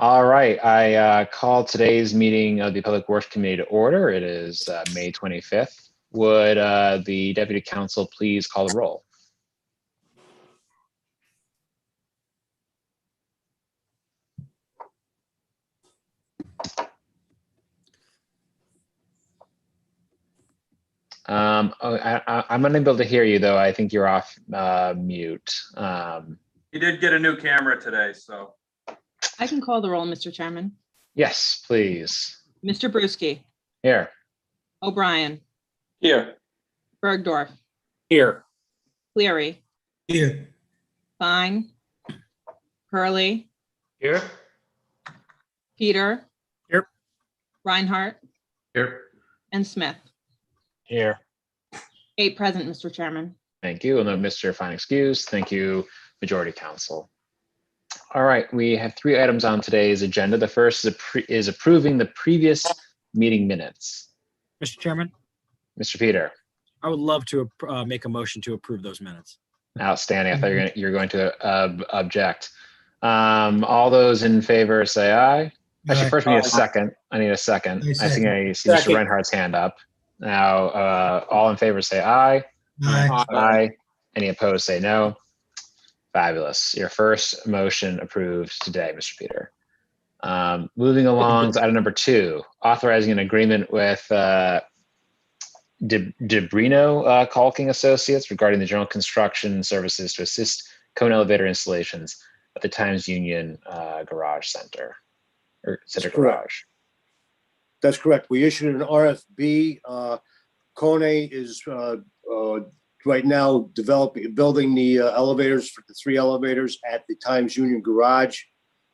All right, I call today's meeting of the Public Works Committee to order. It is May 25th. Would the Deputy Counsel please call the roll? I'm unable to hear you, though. I think you're off mute. He did get a new camera today, so. I can call the roll, Mr. Chairman. Yes, please. Mr. Bruschi. Here. O'Brien. Here. Bergdorf. Here. Cleary. Here. Fine. Hurley. Here. Peter. Here. Reinhardt. Here. And Smith. Here. 8 present, Mr. Chairman. Thank you. And then Mr. Fine excused. Thank you, Majority Counsel. All right, we have 3 items on today's agenda. The first is approving the previous meeting minutes. Mr. Chairman, Mr. Peter. I would love to make a motion to approve those minutes. Outstanding. I thought you're going to object. All those in favor say aye. Actually, first we need a second. I need a second. I think I see Mr. Reinhardt's hand up. Now, all in favor say aye. Aye. Aye. Any opposed say no. Fabulous. Your first motion approved today, Mr. Peter. Moving along to item number 2, authorizing an agreement with DeBrino Caulking Associates regarding the general construction services to assist cone elevator installations at the Times Union Garage Center, or Center Garage. That's correct. We issued an RFB. Kone is right now building the elevators for the 3 elevators at the Times Union Garage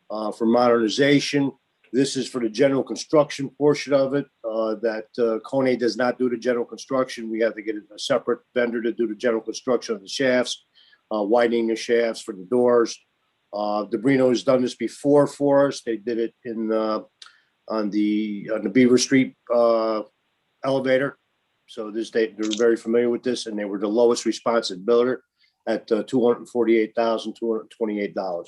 for modernization. This is for the general construction portion of it. That Kone does not do the general construction. We have to get a separate vendor to do the general construction of the shafts, widening the shafts for the doors. DeBrino has done this before for us. They did it on the Beaver Street elevator. So they're very familiar with this, and they were the lowest responsive builder at $248,228.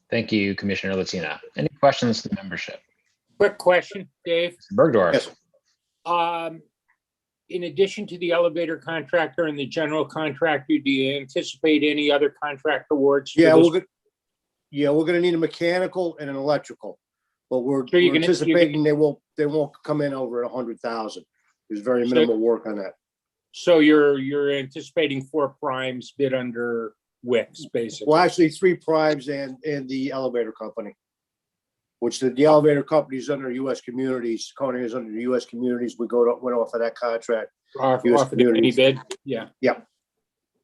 Thank you, Commissioner Latina. Any questions to the membership? Quick question, Dave. Bergdorf. Yes. In addition to the elevator contractor and the general contractor, do you anticipate any other contract awards? Yeah, we're going to need a mechanical and an electrical, but we're anticipating they won't come in over 100,000. There's very minimal work on that. So you're anticipating 4 primes bid under Wix, basically. Well, actually 3 primes and the elevator company, which the elevator company is under U.S. Communities. Kone is under the U.S. Communities. We went off of that contract. Off the mini bid? Yeah. Yeah.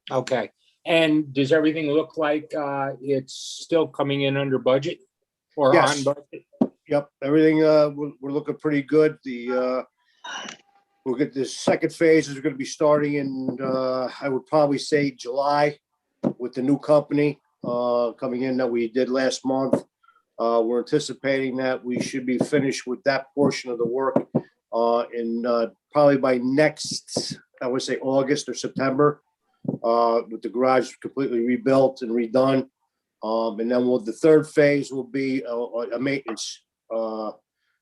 Okay. And does everything look like it's still coming in under budget or Yes. on budget? Yep. Everything, we're looking pretty good. We'll get the second phase is going to be starting in, I would probably say July with the new company coming in that we did last month. We're anticipating that we should be finished with that portion of the work in probably by next, I would say August or September, with the garage completely rebuilt and redone. And then the third phase will be a maintenance. I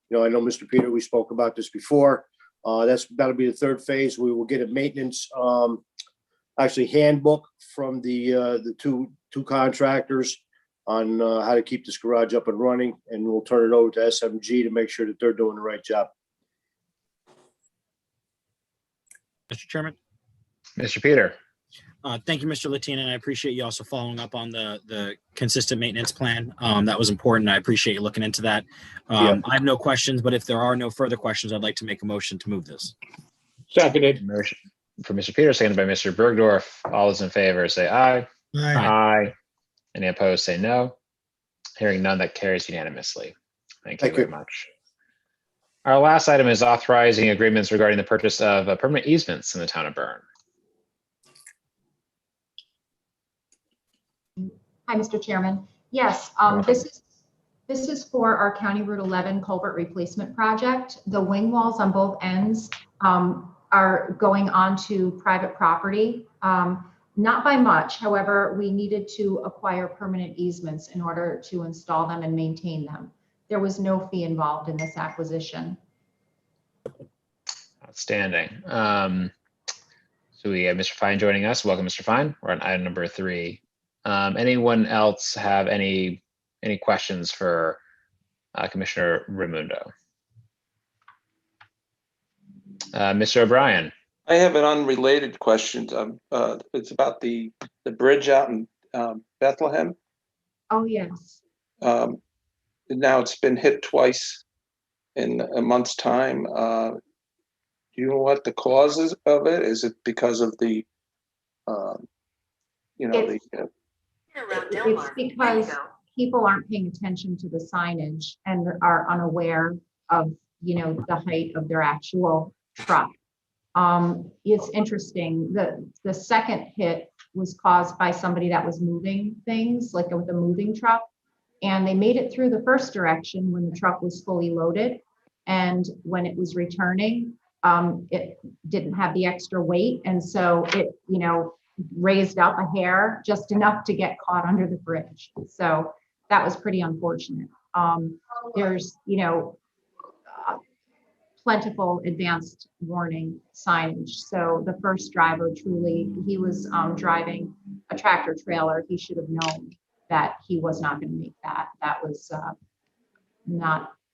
know Mr. Peter, we spoke about this before. That'll be the third phase. We will get a maintenance actually handbook from the two contractors on how to keep this garage up and running, and we'll turn it over to SMG to make sure that they're doing the right job. Mr. Chairman. Mr. Peter. Thank you, Mr. Latina, and I appreciate you also following up on the consistent maintenance plan. That was important. I appreciate you looking into that. I have no questions, but if there are no further questions, I'd like to make a motion to move this. Seconded. Motion for Mr. Peter, seconded by Mr. Bergdorf. All those in favor say aye. Aye. Aye. Any opposed say no. Hearing none, that carries unanimously. Thank you very much. Our last item is authorizing agreements regarding the purchase of permanent easements in the town of Bern. Hi, Mr. Chairman. Yes, this is for our County Route 11 culvert replacement project. The wing walls on both ends are going onto private property. Not by much. However, we needed to acquire permanent easements in order to install them and maintain them. There was no fee involved in this acquisition. Outstanding. So we have Mr. Fine joining us. Welcome, Mr. Fine. We're on item number 3. Anyone else have any questions for Commissioner Raimundo? Mr. O'Brien. I have an unrelated question. It's about the bridge out in Bethlehem. Oh, yes. Now it's been hit twice in a month's time. Do you know what the causes of it? Is it because of the, It's because people aren't paying attention to the signage and are unaware of, the height of their actual truck. It's interesting. The second hit was caused by somebody that was moving things, like with a moving truck. And they made it through the first direction when the truck was fully loaded. And when it was returning, it didn't have the extra weight. And so it, raised up a hair just enough to get caught under the bridge. So that was pretty unfortunate. There's, plentiful advanced warning signage. So the first driver truly, he was driving a tractor trailer. He should have known that he was not going to make that. That was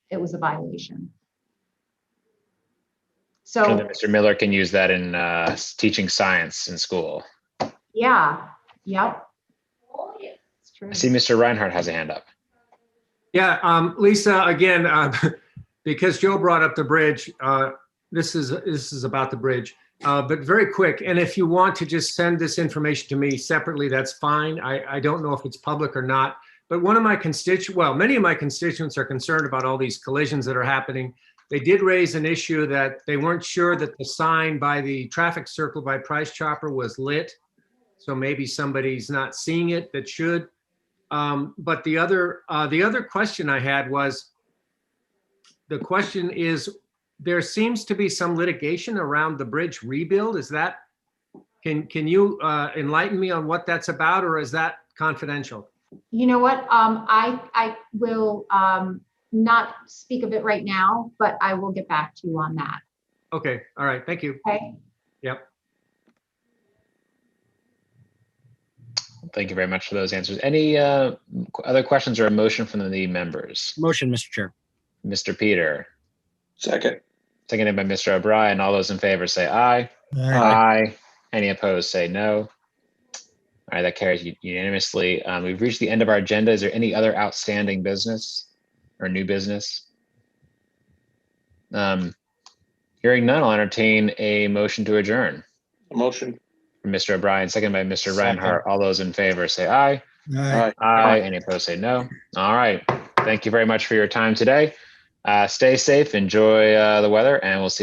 it was a violation. So And then Mr. Miller can use that in teaching science in school. yeah, yep. It's true. I see Mr. Reinhardt has a hand up. Yeah, Lisa, again, because Joe brought up the bridge, this is about the bridge, but very quick. And if you want to just send this information to me separately, that's fine. I don't know if it's public or not, but many of my constituents are concerned about all these collisions that are happening. They did raise an issue that they weren't sure that the sign by the traffic circle by Price Chopper was lit. So maybe somebody's not seeing it that should. But the other question I had was, the question is, there seems to be some litigation around the bridge rebuild. Is that, can you enlighten me on what that's about, or is that confidential? You know what? I will not speak of it right now, but I will get back to you on that. Okay. All right. Thank you. Okay. Yep. Thank you very much for those answers. Any other questions or a motion from the members? Motion, Mr. Chair. Mr. Peter, Second. seconded by Mr. O'Brien. All those in favor say aye. Aye. Aye. Any opposed say no. All right, that carries unanimously. We've reached the end of our agenda. Is there any other outstanding business or new business? Hearing none, I'll entertain a motion to adjourn. Motion. From Mr. O'Brien, seconded by Mr. Second. Reinhardt. All those in favor say aye. Aye. Aye. Any opposed say no. All right. Thank you very much for your time today. Stay safe, enjoy the weather, and we'll see